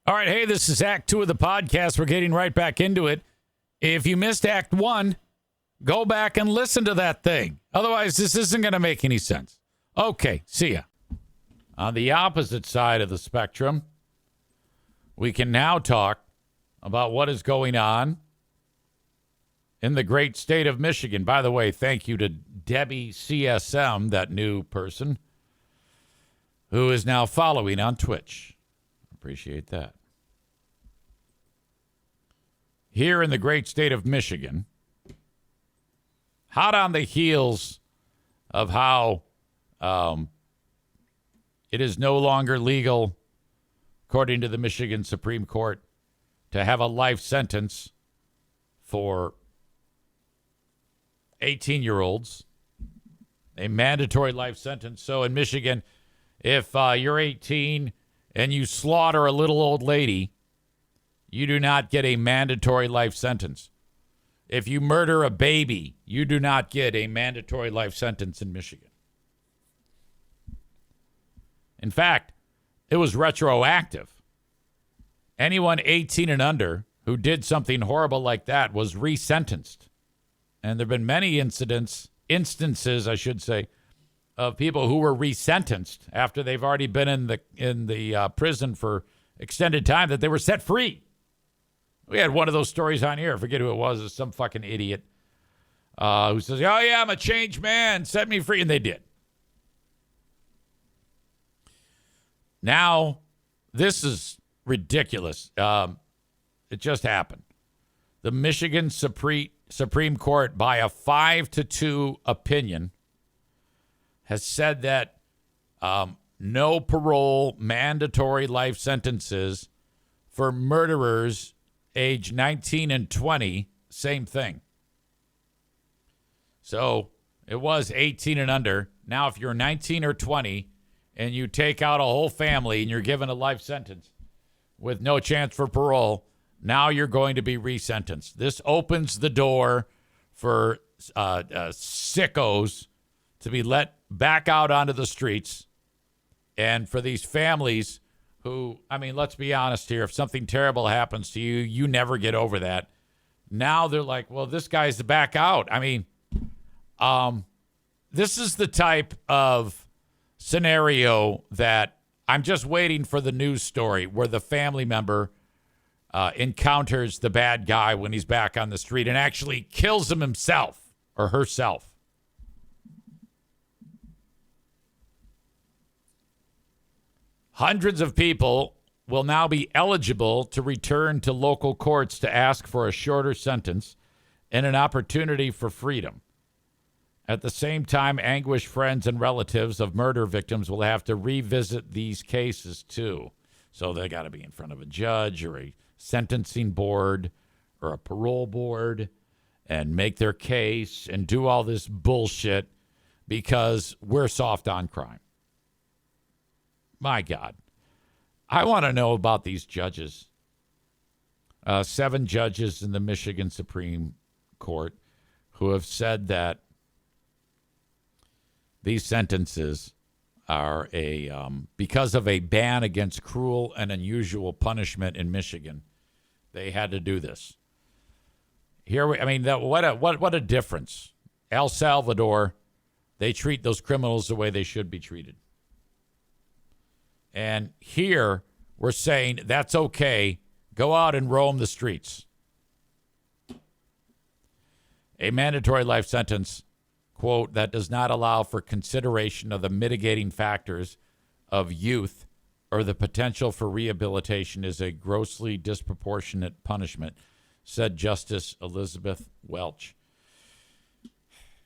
All right, hey, this is Act 2 of the podcast. We're getting right back into it. If you missed Act 1, go back and listen to that thing. Otherwise, this isn't going to make any sense. Okay, see ya. On the opposite side of the spectrum, we can now talk about what is going on in the great state of Michigan. By the way, thank you to Debbie CSM, that new person, who is now following on Twitch. Appreciate that. Here in the great state of Michigan, hot on the heels of how it is no longer legal, according to the Michigan Supreme Court, to have a life sentence for 18-year-olds, a mandatory life sentence. So in Michigan, if you're 18 and you slaughter a little old lady, you do not get a mandatory life sentence. If you murder a baby, you do not get a mandatory life sentence in Michigan. In fact, it was retroactive. Anyone 18 and under who did something horrible like that was resentenced. And there have been many instances, of people who were resentenced after they've already been in the prison for extended time, that they were set free. We had one of those stories on here. I forget who it was. It was some fucking idiot who says, "Oh yeah, I'm a changed man. Set me free," and they did. Now, this is ridiculous. It just happened. The Michigan Supreme Court, by a 5-2 opinion, has said that no parole, mandatory life sentences for murderers age 19 and 20, same thing. So it was 18 and under. Now, if you're 19 or 20 and you take out a whole family and you're given a life sentence with no chance for parole, now you're going to be resentenced. This opens the door for sickos to be let back out onto the streets. And for these families who, I mean, let's be honest here. If something terrible happens to you, you never get over that. Now they're like, well, this guy's back out. I mean, this is the type of scenario that I'm just waiting for the news story where the family member encounters the bad guy when he's back on the street and actually kills him himself or herself. Hundreds of people will now be eligible to return to local courts to ask for a shorter sentence and an opportunity for freedom. At the same time, anguished friends and relatives of murder victims will have to revisit these cases too. So they got to be in front of a judge or a sentencing board or a parole board and make their case and do all this bullshit because we're soft on crime. My God. I want to know about these judges. 7 judges in the Michigan Supreme Court who have said that these sentences are because of a ban against cruel and unusual punishment in Michigan. They had to do this. What a difference. El Salvador, they treat those criminals the way they should be treated. And here we're saying that's okay. Go out and roam the streets. A mandatory life sentence, quote, that does not allow for consideration of the mitigating factors of youth or the potential for rehabilitation is a grossly disproportionate punishment, said Justice Elizabeth Welch.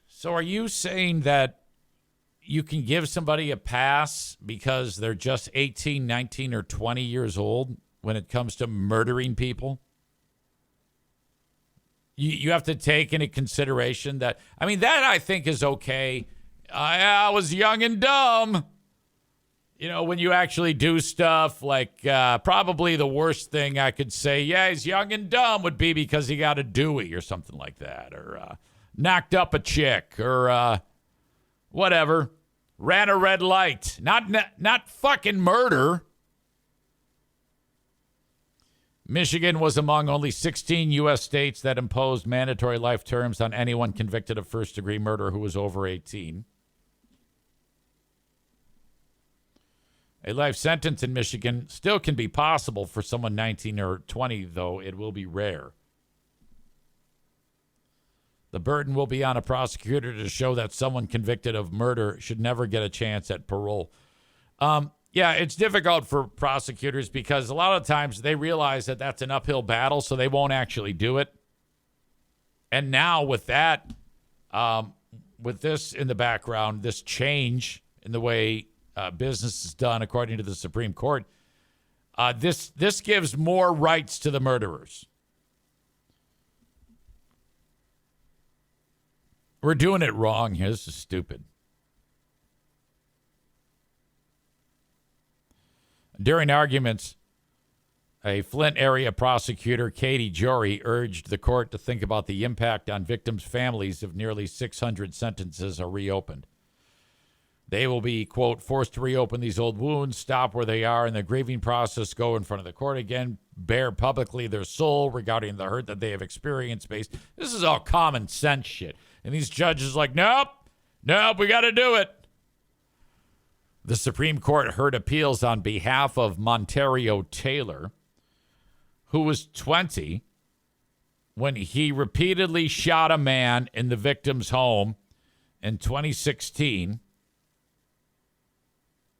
So are you saying that you can give somebody a pass because they're just 18, 19, or 20 years old when it comes to murdering people? You have to take into consideration that, that I think is okay. I was young and dumb. When you actually do stuff like probably the worst thing I could say, yeah, he's young and dumb would be because he got a Dewey or something like that, or knocked up a chick, or whatever, ran a red light, not fucking murder. Michigan was among only 16 U.S. states that imposed mandatory life terms on anyone convicted of first-degree murder who was over 18. A life sentence in Michigan still can be possible for someone 19 or 20, though it will be rare. The burden will be on a prosecutor to show that someone convicted of murder should never get a chance at parole. Yeah, it's difficult for prosecutors because a lot of times they realize that that's an uphill battle, so they won't actually do it. And now with that, with this in the background, this change in the way business is done according to the Supreme Court, this gives more rights to the murderers. We're doing it wrong here. This is stupid. During arguments, a Flint area prosecutor, Katie Jory, urged the court to think about the impact on victims' families if nearly 600 sentences are reopened. They will be, quote, forced to reopen these old wounds, stop where they are in the grieving process, go in front of the court again, bear publicly their soul regarding the hurt that they have experienced. This is all common sense shit. And these judges are like, nope, we got to do it. The Supreme Court heard appeals on behalf of Montario Taylor, who was 20 when he repeatedly shot a man in the victim's home in 2016,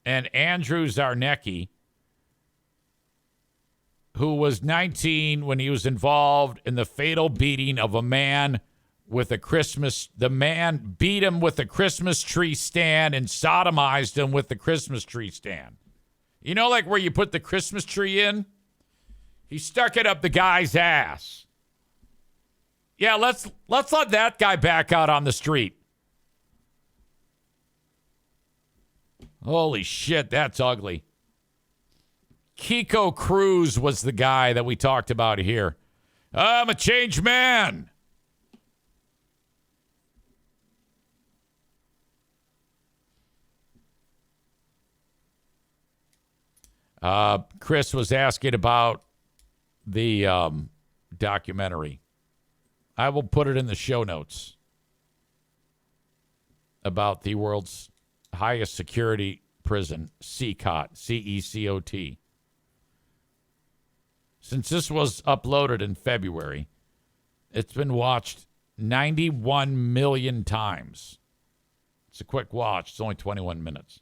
and Andrew Zarnecki, who was 19 when he was involved in the fatal beating of a man with the man beat him with a Christmas tree stand and sodomized him with the Christmas tree stand. You know, like where you put the Christmas tree in? He stuck it up the guy's ass. Yeah, let's let that guy back out on the street. Holy shit, that's ugly. Kiko Cruz was the guy that we talked about here. I'm a changed man. Chris was asking about the documentary. I will put it in the show notes about the world's highest security prison, CECOT, C-E-C-O-T. Since this was uploaded in February, it's been watched 91 million times. It's a quick watch. It's only 21 minutes.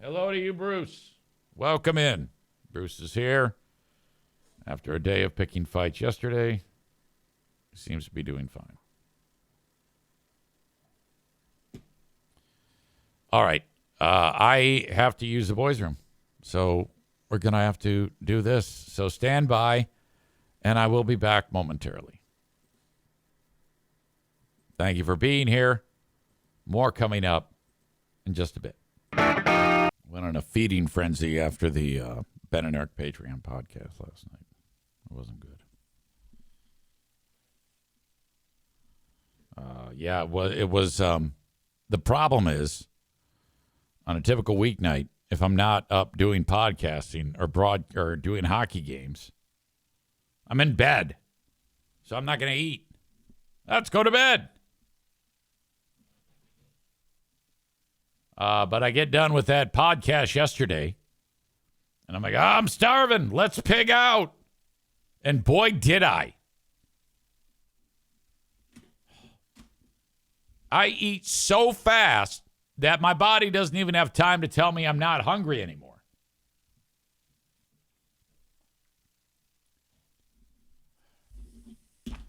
Hello to you, Bruce. Welcome in. Bruce is here. After a day of picking fights yesterday, he seems to be doing fine. All right. I have to use the boys' room. So we're going to have to do this. So stand by, and I will be back momentarily. Thank you for being here. More coming up in just a bit. Went on a feeding frenzy after the Ben and Eric Patreon podcast last night. It wasn't good. It was. The problem is, on a typical weeknight, if I'm not up doing podcasting or doing hockey games, I'm in bed. So I'm not going to eat. Let's go to bed. But I get done with that podcast yesterday, and I'm like, I'm starving. Let's pig out. And boy, did I. I eat so fast that my body doesn't even have time to tell me I'm not hungry anymore.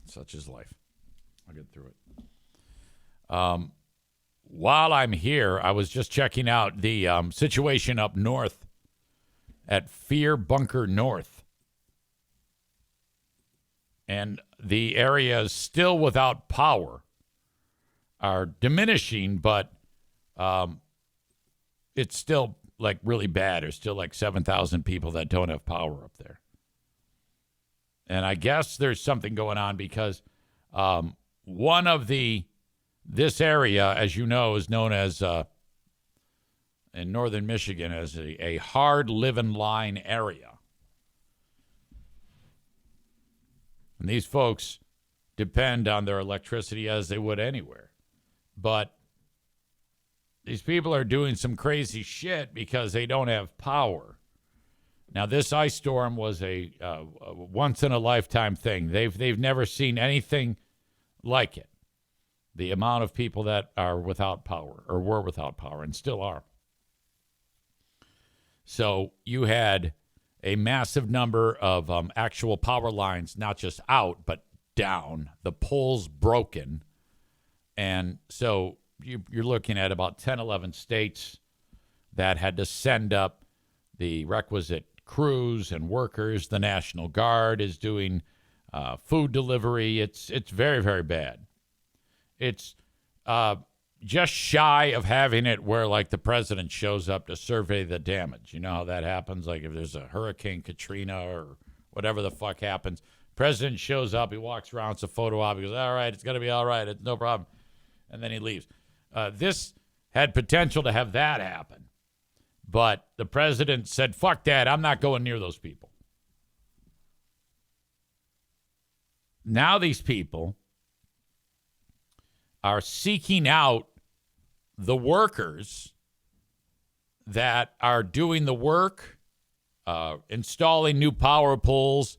Such is life. I'll get through it. While I'm here, I was just checking out the situation up north at Fear Bunker North. And the areas still without power are diminishing, but it's still like really bad. There's still like 7,000 people that don't have power up there. And I guess there's something going on because this area, as you know, is known as in northern Michigan as a hard living line area. And these folks depend on their electricity as they would anywhere. But these people are doing some crazy shit because they don't have power. Now, this ice storm was a once-in-a-lifetime thing. They've never seen anything like it. The amount of people that are without power or were without power and still are. So you had a massive number of actual power lines, not just out, but down. The poles broken. And so you're looking at about 10, 11 states that had to send up the requisite crews and workers. The National Guard is doing food delivery. It's very, very bad. It's just shy of having it where, like, the president shows up to survey the damage. You know how that happens? Like, if there's a Hurricane Katrina or whatever the fuck happens, president shows up, he walks around, it's a photo op, he goes, all right, it's going to be all right, it's no problem, and then he leaves. This had potential to have that happen, but the president said, fuck that, I'm not going near those people. Now these people are seeking out the workers that are doing the work, installing new power poles,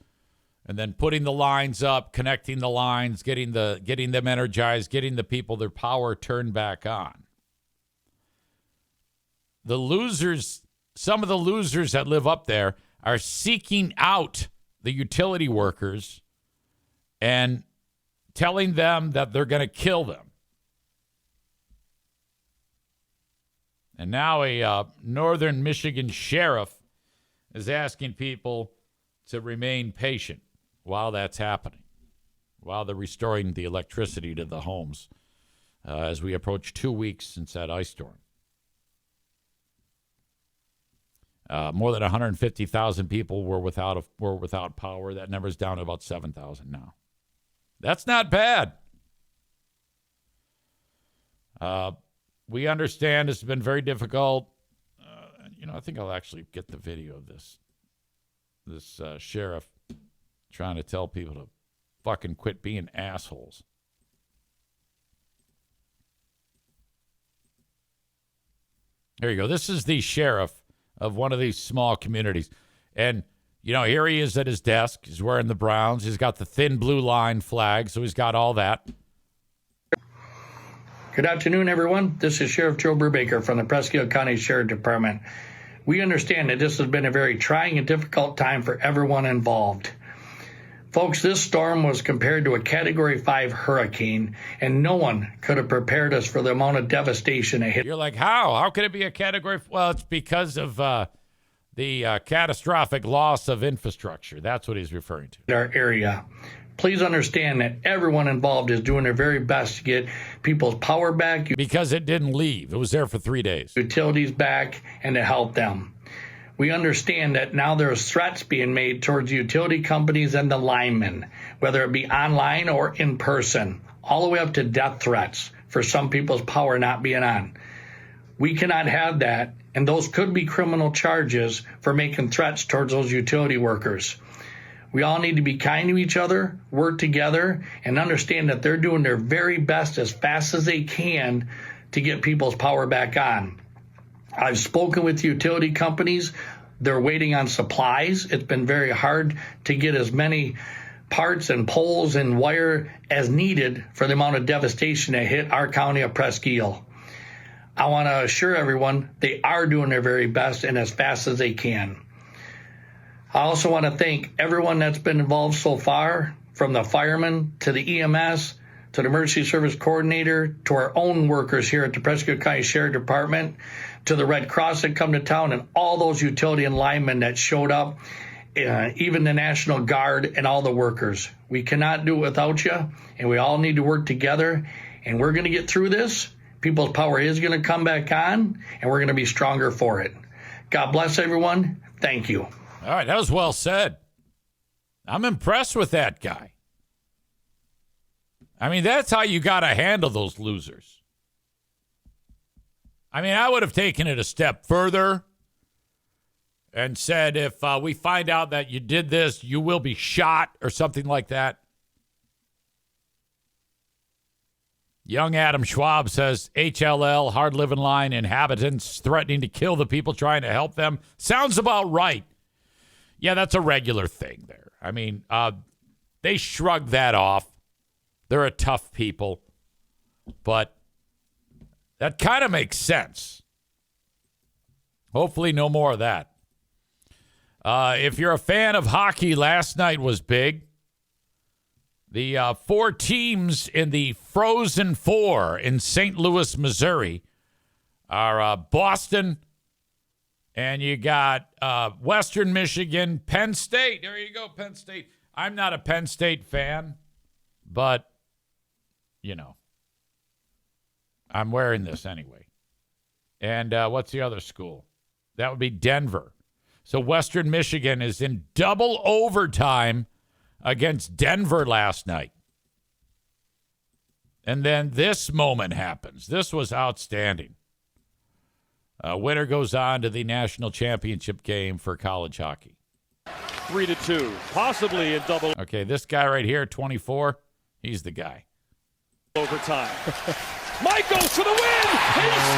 and then putting the lines up, connecting the lines, getting them energized, getting the people their power turned back on. The losers, some of the losers that live up there, are seeking out the utility workers and telling them that they're going to kill them. And now a northern Michigan sheriff is asking people to remain patient while that's happening, while they're restoring the electricity to the homes as we approach 2 weeks since that ice storm. More than 150,000 people were without power. That number's down to about 7,000 now. That's not bad. We understand it's been very difficult. I think I'll actually get the video of this sheriff trying to tell people to fucking quit being assholes. There you go. This is the sheriff of one of these small communities. And, here he is at his desk. He's wearing the Browns. He's got the thin blue line flag, so he's got all that. Good afternoon, everyone. This is Sheriff Joe Brubaker from the Presque County Sheriff Department. We understand that this has been a very trying and difficult time for everyone involved. Folks, this storm was compared to a Category 5 hurricane, and no one could have prepared us for the amount of devastation it hit. You're like, how? How could it be a Category 5? Well, it's because of the catastrophic loss of infrastructure. That's what he's referring to. Our area. Please understand that everyone involved is doing their very best to get people's power back. Because it didn't leave. It was there for 3 days. Utilities back and to help them. We understand that now there's threats being made towards utility companies and the linemen, whether it be online or in person, all the way up to death threats for some people's power not being on. We cannot have that, and those could be criminal charges for making threats towards those utility workers. We all need to be kind to each other, work together, and understand that they're doing their very best as fast as they can to get people's power back on. I've spoken with utility companies. They're waiting on supplies. It's been very hard to get as many parts and poles and wire as needed for the amount of devastation that hit our county of Presque-Isle. I want to assure everyone they are doing their very best and as fast as they can. I also want to thank everyone that's been involved so far, from the firemen to the EMS to the emergency service coordinator to our own workers here at the Presque County Sheriff Department, to the Red Cross that come to town, and all those utility and linemen that showed up, even the National Guard and all the workers. We cannot do it without you, and we all need to work together, and we're going to get through this. People's power is going to come back on, and we're going to be stronger for it. God bless everyone. Thank you. All right, that was well said. I'm impressed with that guy. I mean, that's how you got to handle those losers. I mean, I would have taken it a step further and said, if we find out that you did this, you will be shot or something like that. Young Adam Schwab says, HLL, hard living line, inhabitants threatening to kill the people trying to help them. Sounds about right. Yeah, that's a regular thing there. I mean, they shrug that off. They're a tough people. But that kind of makes sense. Hopefully no more of that. If you're a fan of hockey, last night was big. The 4 teams in the Frozen Four in St. Louis, Missouri are Boston, and you got Western Michigan, Penn State. There you go, Penn State. I'm not a Penn State fan, but, you know, I'm wearing this anyway. And what's the other school? That would be Denver. So Western Michigan is in double overtime against Denver last night. And then this moment happens. This was outstanding. Winner goes on to the national championship game for college hockey. 3-2, possibly in double Okay, this guy right here, 24, he's the guy. overtime. Mike goes for the win! He scores!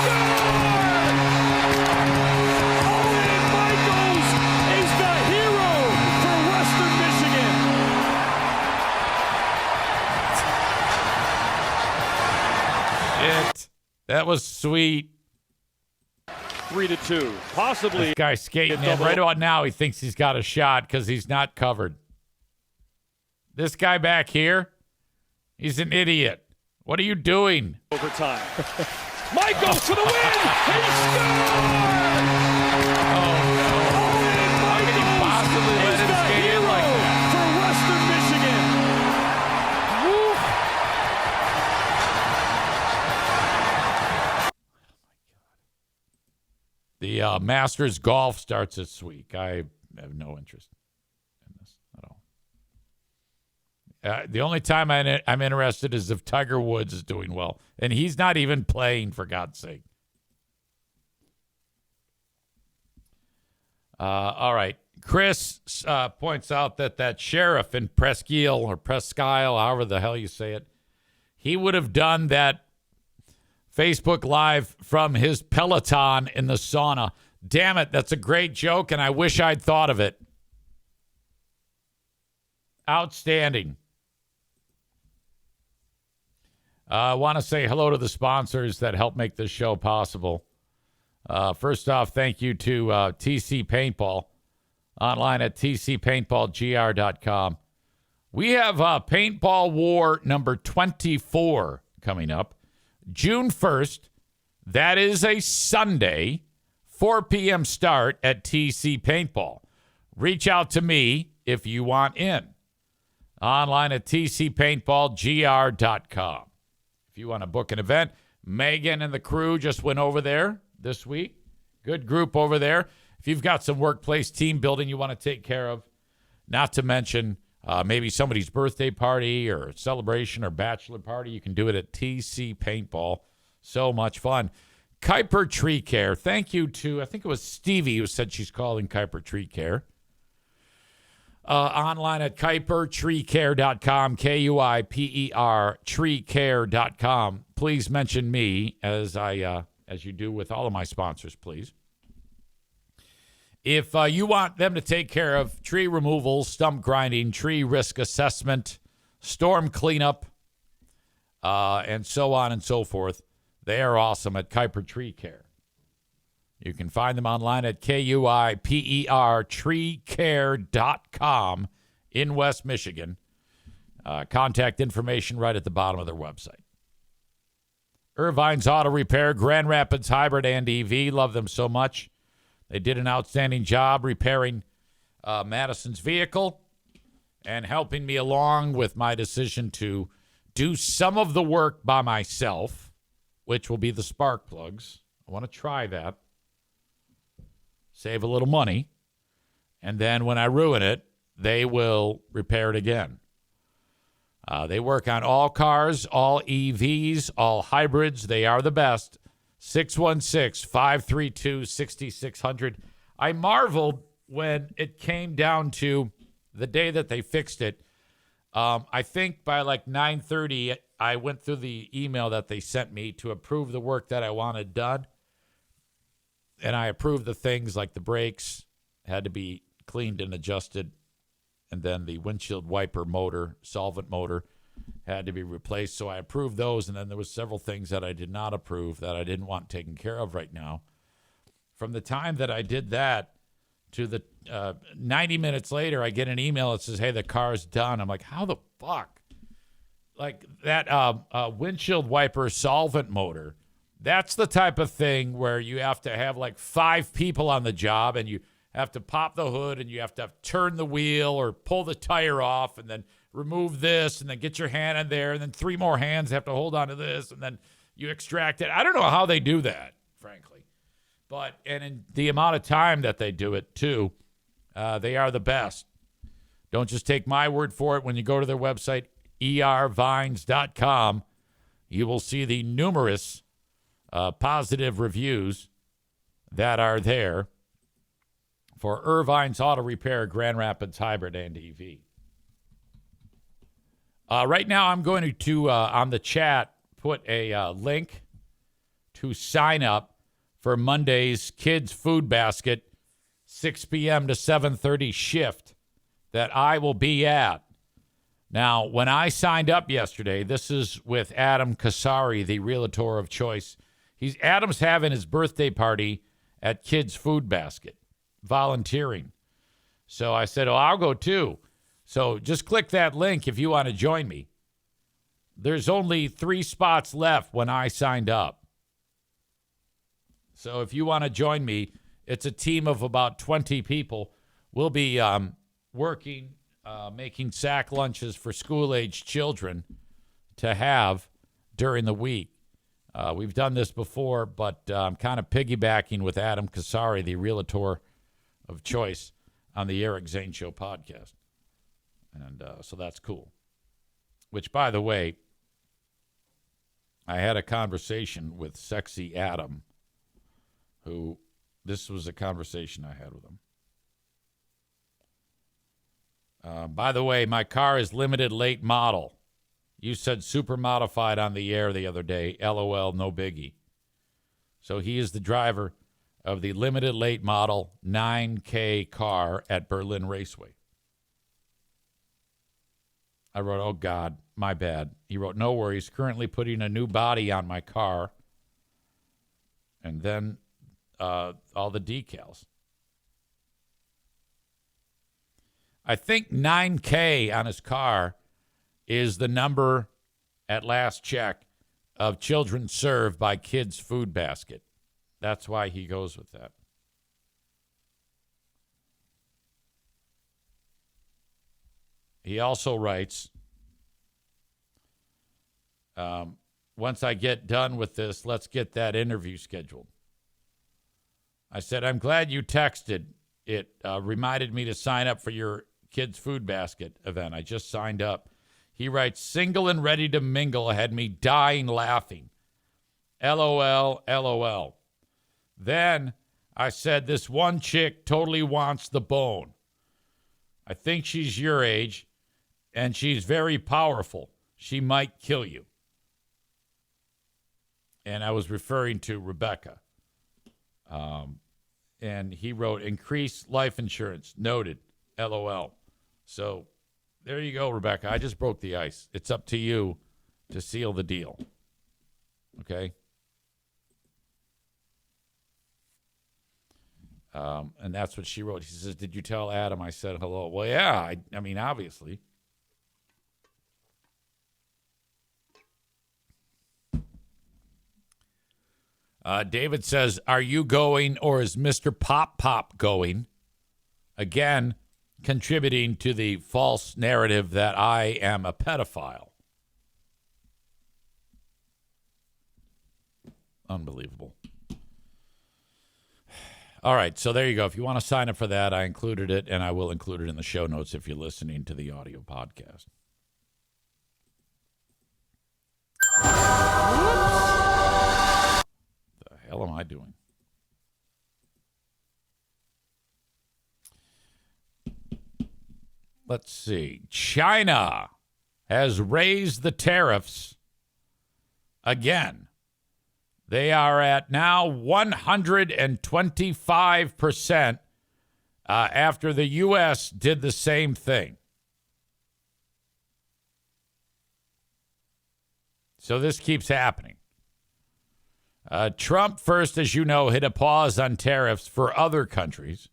Owen Michaels is the hero for Western Michigan. That was sweet. 3-2, possibly. This guy skating in. Right about now, he thinks he's got a shot because he's not covered. This guy back here, he's an idiot. What are you doing? Overtime. Mike goes for the win! He scores! Oh, no. Owen How can he possibly let is him the skate in hero like that? for Western Michigan. Woo! The Masters golf starts this week. I have no interest in this at all. The only time I'm interested is if Tiger Woods is doing well. And he's not even playing, for God's sake. All right. Chris points out that sheriff in Presque Isle, or Presque Isle, however the hell you say it, he would have done that Facebook Live from his Peloton in the sauna. Damn it, that's a great joke, and I wish I'd thought of it. Outstanding. I want to say hello to the sponsors that help make this show possible. First off, thank you to TC Paintball, online at tcpaintballgr.com. We have Paintball War number 24 coming up. June 1st, that is a Sunday, 4 p.m. start at TC Paintball. Reach out to me if you want in. Online at tcpaintballgr.com. If you want to book an event, Megan and the crew just went over there this week. Good group over there. If you've got some workplace team building you want to take care of, not to mention maybe somebody's birthday party or celebration or bachelor party, you can do it at TC Paintball. So much fun. Kuiper Tree Care. Thank you to, I think it was Stevie who said she's calling Kuiper Tree Care. Online at kuipertreecare.com, Kuiper treecare.com. Please mention me as you do with all of my sponsors, please. If you want them to take care of tree removal, stump grinding, tree risk assessment, storm cleanup, and so on and so forth, they are awesome at Kuiper Tree Care. You can find them online at kuipertreecare.com in West Michigan. Contact information right at the bottom of their website. Irvine's Auto Repair, Grand Rapids Hybrid and EV. Love them so much. They did an outstanding job repairing Madison's vehicle and helping me along with my decision to do some of the work by myself, which will be the spark plugs. I want to try that. Save a little money. And then when I ruin it, they will repair it again. They work on all cars, all EVs, all hybrids. They are the best. 616-532-6600. I marveled when it came down to the day that they fixed it. I think by like 9:30, I went through the email that they sent me to approve the work that I wanted done. And I approved the things like the brakes had to be cleaned and adjusted. And then the windshield wiper motor, solvent motor, had to be replaced. So I approved those. And then there was several things that I did not approve that I didn't want taken care of right now. From the time that I did that to the 90 minutes later, I get an email that says, hey, the car's done. I'm like, how the fuck? Like that windshield wiper solvent motor, that's the type of thing where you have to have like 5 people on the job, and you have to pop the hood, and you have to turn the wheel or pull the tire off, and then remove this, and then get your hand in there, and then 3 more hands have to hold on to this, and then you extract it. I don't know how they do that, frankly. And in the amount of time that they do it, too, they are the best. Don't just take my word for it. When you go to their website, ervines.com, you will see the numerous positive reviews that are there for Irvine's Auto Repair, Grand Rapids Hybrid and EV. Right now, I'm going to on the chat, put a link to sign up for Monday's Kids Food Basket, 6 p.m. to 7:30 shift that I will be at. Now, when I signed up yesterday, this is with Adam Kasari, the realtor of choice. Adam's having his birthday party at Kids Food Basket, volunteering. So I said, I'll go too. So just click that link if you want to join me. There's only 3 spots left when I signed up. So if you want to join me, it's a team of about 20 people. We'll be working, making sack lunches for school-aged children to have during the week. We've done this before, but I'm kind of piggybacking with Adam Kasari, the realtor of choice, on the Eric Zane Show podcast. And so that's cool. Which, by the way, I had a conversation with Sexy Adam, who, this was a conversation I had with him. By the way, my car is limited late model. You said super modified on the air the other day. LOL, no biggie. So he is the driver of the limited late model 9K car at Berlin Raceway. I wrote, oh, God, my bad. He wrote, no worries. Currently putting a new body on my car. And then all the decals. I think 9K on his car is the number, at last check, of children served by Kids Food Basket. That's why he goes with that. He also writes, once I get done with this, let's get that interview scheduled. I said, I'm glad you texted. It reminded me to sign up for your Kids Food Basket event. I just signed up. He writes, single and ready to mingle had me dying laughing. LOL, LOL. Then I said, this one chick totally wants the bone. I think she's your age, and she's very powerful. She might kill you. And I was referring to Rebecca. And he wrote, increase life insurance. Noted. LOL. So there you go, Rebecca. I just broke the ice. It's up to you to seal the deal. Okay? And that's what she wrote. She says, did you tell Adam I said hello? Well, yeah. I mean, obviously. David says, are you going or is Mr. Pop Pop going? Again, contributing to the false narrative that I am a pedophile. Unbelievable. All right, so there you go. If you want to sign up for that, I included it, and I will include it in the show notes if you're listening to the audio podcast. The hell am I doing? Let's see. China has raised the tariffs again. They are at now 125% after the U.S. did the same thing. So this keeps happening. Trump first, as you know, hit a pause on tariffs for other countries.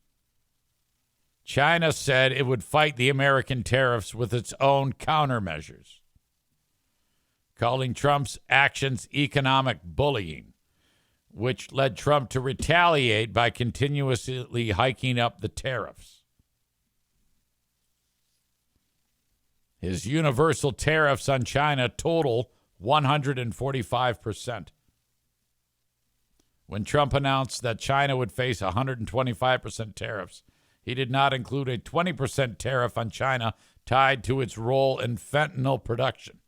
China said it would fight the American tariffs with its own countermeasures, calling Trump's actions economic bullying, which led Trump to retaliate by continuously hiking up the tariffs. His universal tariffs on China total 145%. When Trump announced that China would face 125% tariffs, he did not include a 20% tariff on China tied to its role in fentanyl production.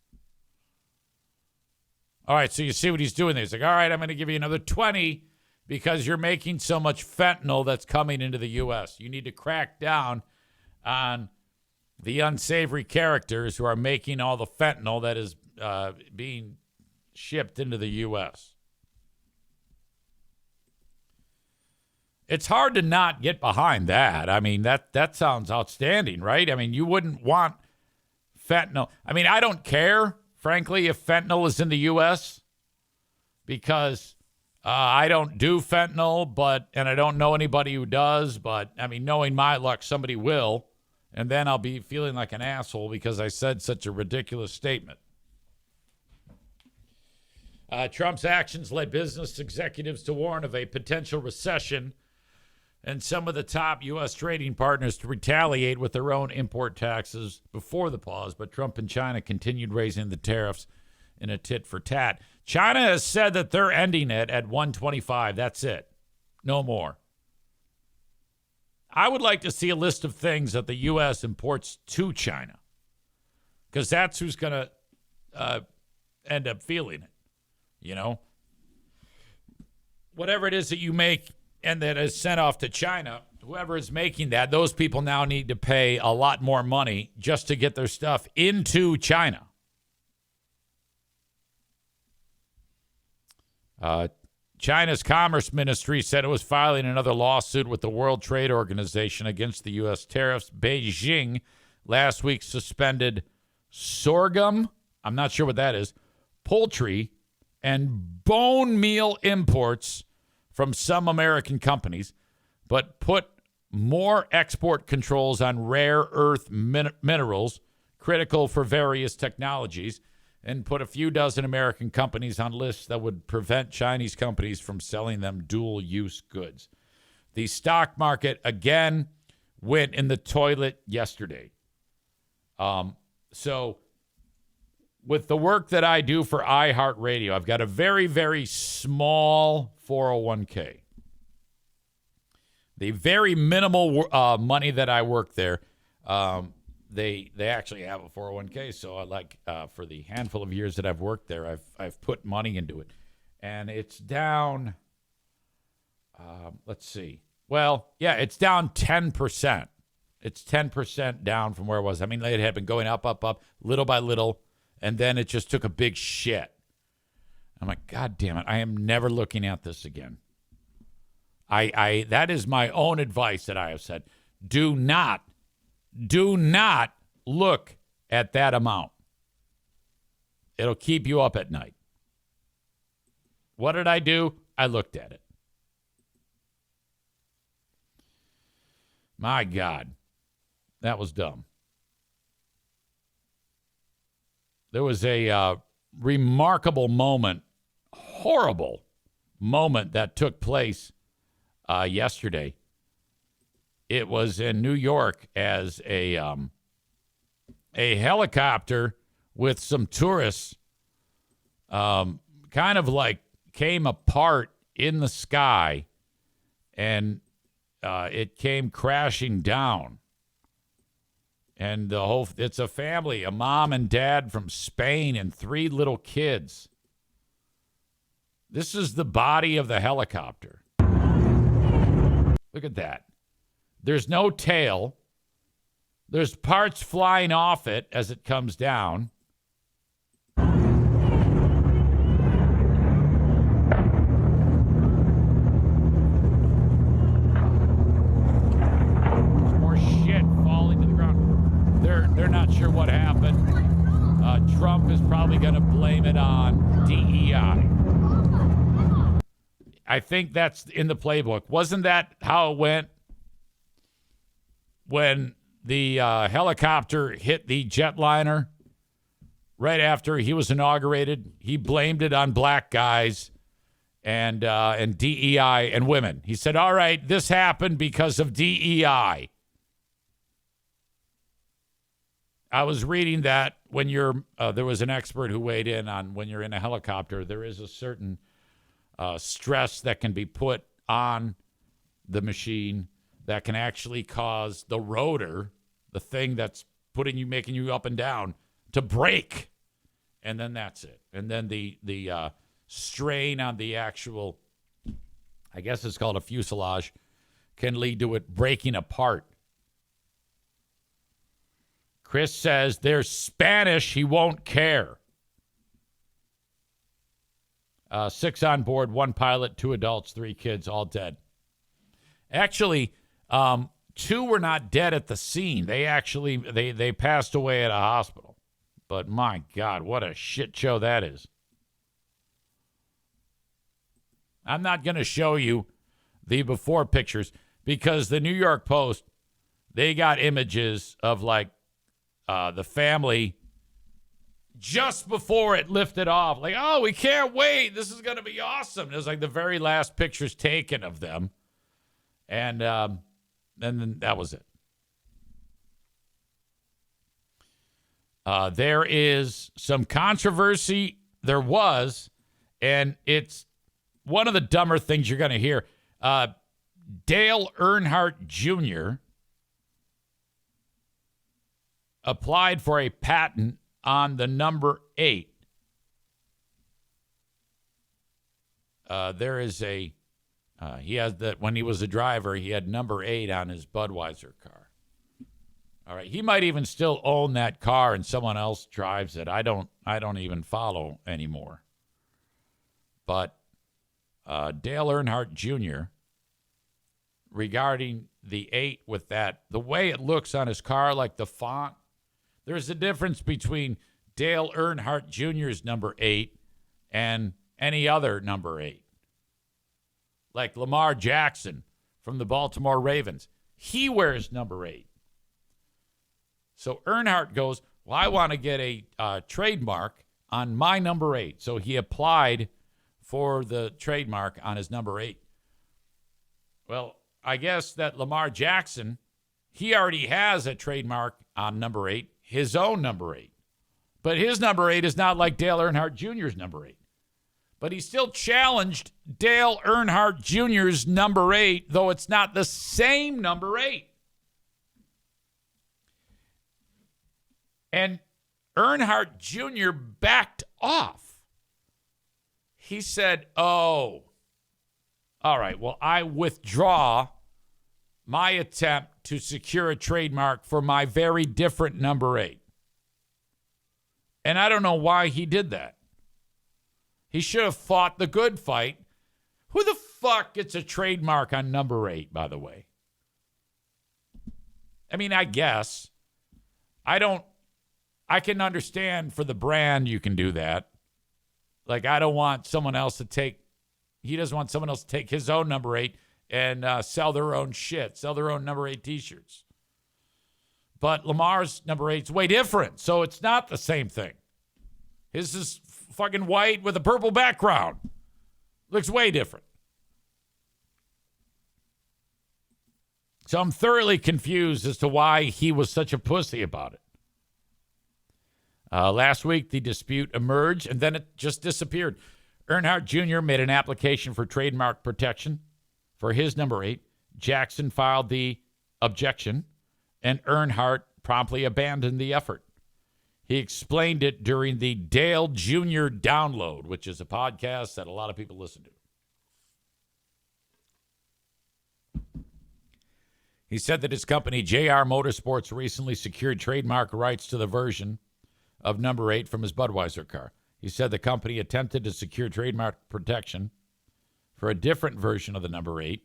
All right, so you see what he's doing there. He's like, all right, I'm going to give you another 20 because you're making so much fentanyl that's coming into the U.S. You need to crack down on the unsavory characters who are making all the fentanyl that is being shipped into the U.S. It's hard to not get behind that. I mean, that sounds outstanding, right? I mean, you wouldn't want fentanyl. I mean, I don't care, frankly, if fentanyl is in the U.S. because I don't do fentanyl, and I don't know anybody who does. But, I mean, knowing my luck, somebody will. And then I'll be feeling like an asshole because I said such a ridiculous statement. Trump's actions led business executives to warn of a potential recession and some of the top U.S. trading partners to retaliate with their own import taxes before the pause. But Trump and China continued raising the tariffs in a tit for tat. China has said that they're ending it at 125. That's it. No more. I would like to see a list of things that the U.S. imports to China because that's who's going to end up feeling it. You know, whatever it is that you make and that is sent off to China, whoever is making that, those people now need to pay a lot more money just to get their stuff into China. China's Commerce Ministry said it was filing another lawsuit with the World Trade Organization against the U.S. tariffs. Beijing last week suspended sorghum, I'm not sure what that is, poultry, and bone meal imports from some American companies, but put more export controls on rare earth minerals critical for various technologies, and put a few dozen American companies on lists that would prevent Chinese companies from selling them dual-use goods. The stock market, again, went in the toilet yesterday. So with the work that I do for iHeartRadio, I've got a very, very small 401k. The very minimal money that I work there, they actually have a 401k. So I like for the handful of years that I've worked there, I've put money into it, and it's down. Let's see. Well, yeah, it's down 10%. It's 10% down from where it was. I mean, it had been going up, little by little, and then it just took a big shit. I'm like, God damn it! I am never looking at this again. I that is my own advice that I have said. Do not look at that amount. It'll keep you up at night. What did I do? I looked at it. My God, that was dumb. There was a remarkable moment, horrible moment that took place yesterday. It was in New York as a helicopter with some tourists kind of like came apart in the sky, and it came crashing down. And it's a family, a mom and dad from Spain and 3 little kids. This is the body of the helicopter. Look at that. There's no tail. There's parts flying off it as it comes down. They're not sure what happened. Trump is probably going to blame it on DEI. I think that's in the playbook. Wasn't that how it went when the helicopter hit the jetliner right after he was inaugurated? He blamed it on black guys and DEI and women. He said, all right, this happened because of DEI. I was reading that when there was an expert who weighed in on when you're in a helicopter, there is a certain stress that can be put on the machine that can actually cause the rotor, the thing that's making you up and down, to break. And then that's it. And then the strain on the actual, I guess it's called a fuselage, can lead to it breaking apart. Chris says there's Spanish, he won't care. 6 on board, 1 pilot, 2 adults, 3 kids, all dead. Actually, 2 were not dead at the scene. They actually they passed away at a hospital. But my God, what a shit show that is. I'm not going to show you the before pictures because the New York Post, they got images of like the family just before it lifted off. Like, oh, we can't wait. This is going to be awesome. It was like the very last pictures taken of them. And then that was it. There is some controversy. There was, and it's one of the dumber things you're going to hear. Dale Earnhardt Jr. applied for a patent on the number 8. There is he has that when he was a driver, he had number 8 on his Budweiser car. All right. He might even still own that car and someone else drives it. I don't even follow anymore. But Dale Earnhardt Jr., regarding the 8 with that, the way it looks on his car, like the font, there's a difference between Dale Earnhardt Jr.'s number 8 and any other number 8. Like Lamar Jackson from the Baltimore Ravens. He wears number 8. So Earnhardt goes, well, I want to get a trademark on my number 8. So he applied for the trademark on his number 8. Well, I guess that Lamar Jackson, he already has a trademark on number 8, his own number 8. But his number 8 is not like Dale Earnhardt Jr.'s number 8. But he still challenged Dale Earnhardt Jr.'s number 8, though it's not the same number 8. And Earnhardt Jr. backed off. He said, oh, all right, well, I withdraw my attempt to secure a trademark for my very different number 8. And I don't know why he did that. He should have fought the good fight. Who the fuck gets a trademark on number 8, by the way? I mean, I guess. I can understand for the brand you can do that. Like, I don't want someone else to take, he doesn't want someone else to take his own number 8 and sell their own shit, sell their own number 8 t-shirts. But Lamar's number 8 is way different, so it's not the same thing. His is fucking white with a purple background. Looks way different. So I'm thoroughly confused as to why he was such a pussy about it. Last week, the dispute emerged, and then it just disappeared. Earnhardt Jr. made an application for trademark protection for his number 8. Jackson filed the objection, and Earnhardt promptly abandoned the effort. He explained it during the Dale Jr. Download, which is a podcast that a lot of people listen to. He said that his company, JR Motorsports, recently secured trademark rights to the version of number 8 from his Budweiser car. He said the company attempted to secure trademark protection for a different version of the number 8,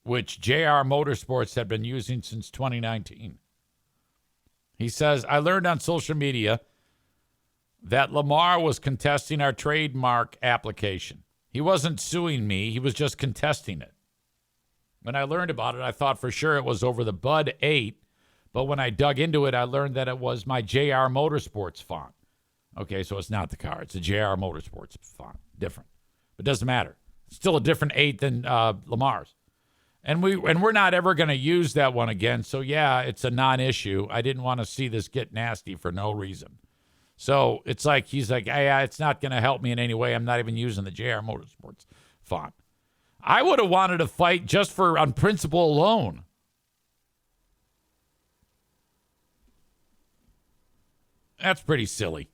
which JR Motorsports had been using since 2019. He says, I learned on social media that Lamar was contesting our trademark application. He wasn't suing me. He was just contesting it. When I learned about it, I thought for sure it was over the Bud 8, but when I dug into it, I learned that it was my JR Motorsports font. Okay, so it's not the car. It's a JR Motorsports font. Different. But it doesn't matter. It's still a different 8 than Lamar's. And we're not ever going to use that one again. So, yeah, it's a non-issue. I didn't want to see this get nasty for no reason. So it's like he's like, hey, it's not going to help me in any way. I'm not even using the JR Motorsports font. I would have wanted to fight just on principle alone. That's pretty silly.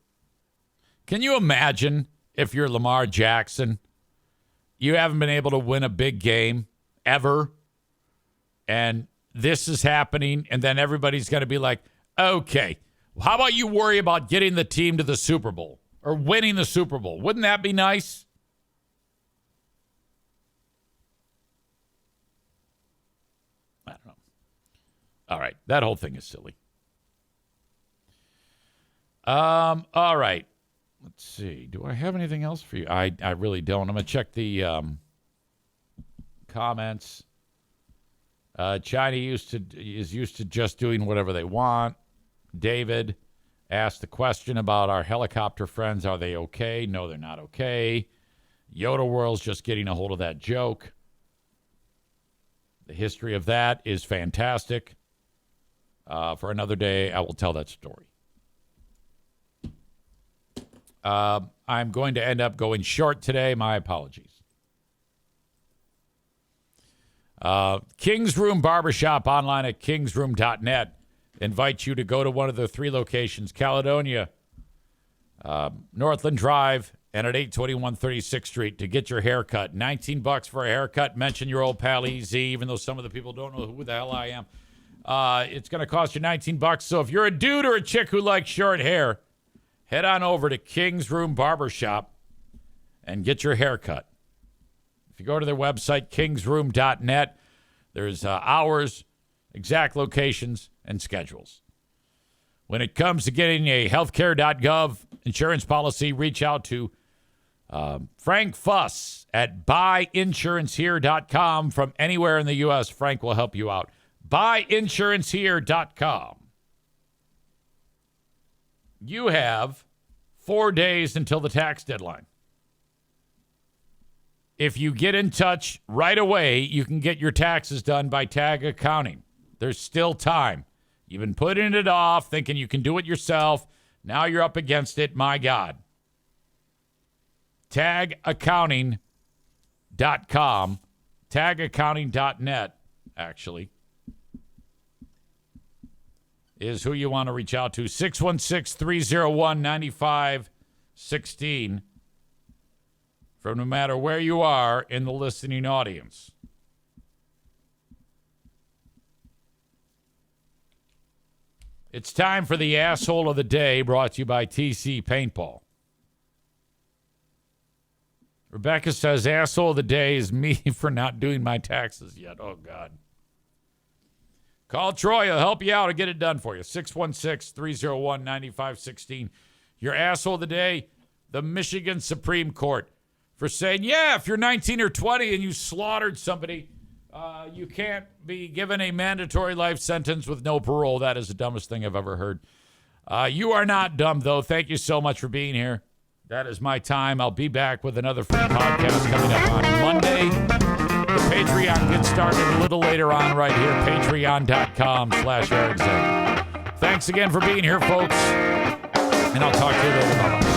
Can you imagine if you're Lamar Jackson, you haven't been able to win a big game ever, and this is happening, and then everybody's going to be like, okay, how about you worry about getting the team to the Super Bowl or winning the Super Bowl? Wouldn't that be nice? I don't know. All right, that whole thing is silly. All right. Let's see. Do I have anything else for you? I really don't. I'm going to check the comments. China is used to just doing whatever they want. David asked the question about our helicopter friends. Are they okay? No, they're not okay. Yoda World's just getting a hold of that joke. The history of that is fantastic. For another day, I will tell that story. I'm going to end up going short today. My apologies. King's Room Barbershop online at kingsroom.net invites you to go to one of the 3 locations, Caledonia, Northland Drive, and at 821 36th Street to get your haircut. $19 for a haircut. Mention your old pal EZ, even though some of the people don't know who the hell I am. It's going to cost you $19. So if you're a dude or a chick who likes short hair, head on over to King's Room Barbershop and get your haircut. If you go to their website, kingsroom.net, there's hours, exact locations, and schedules. When it comes to getting a healthcare.gov insurance policy, reach out to Frank Fuss at buyinsurancehere.com from anywhere in the U.S. Frank will help you out. Buyinsurancehere.com. You have 4 days until the tax deadline. If you get in touch right away, you can get your taxes done by Tag Accounting. There's still time. You've been putting it off, thinking you can do it yourself. Now you're up against it. My God. Tagaccounting.com. Tagaccounting.net, actually, is who you want to reach out to. 616-301-9516. From no matter where you are in the listening audience. It's time for the Asshole of the Day, brought to you by TC Paintball. Rebecca says, Asshole of the Day is me for not doing my taxes yet. Oh, God. Call Troy. He'll help you out and get it done for you. 616-301-9516. Your Asshole of the Day, the Michigan Supreme Court, for saying, yeah, if you're 19 or 20 and you slaughtered somebody, you can't be given a mandatory life sentence with no parole. That is the dumbest thing I've ever heard. You are not dumb, though. Thank you so much for being here. That is my time. I'll be back with another free podcast coming up on Monday. The Patreon gets started a little later on right here, patreon.com/Eric Zane. Thanks again for being here, folks, and I'll talk to you later. Bye-bye.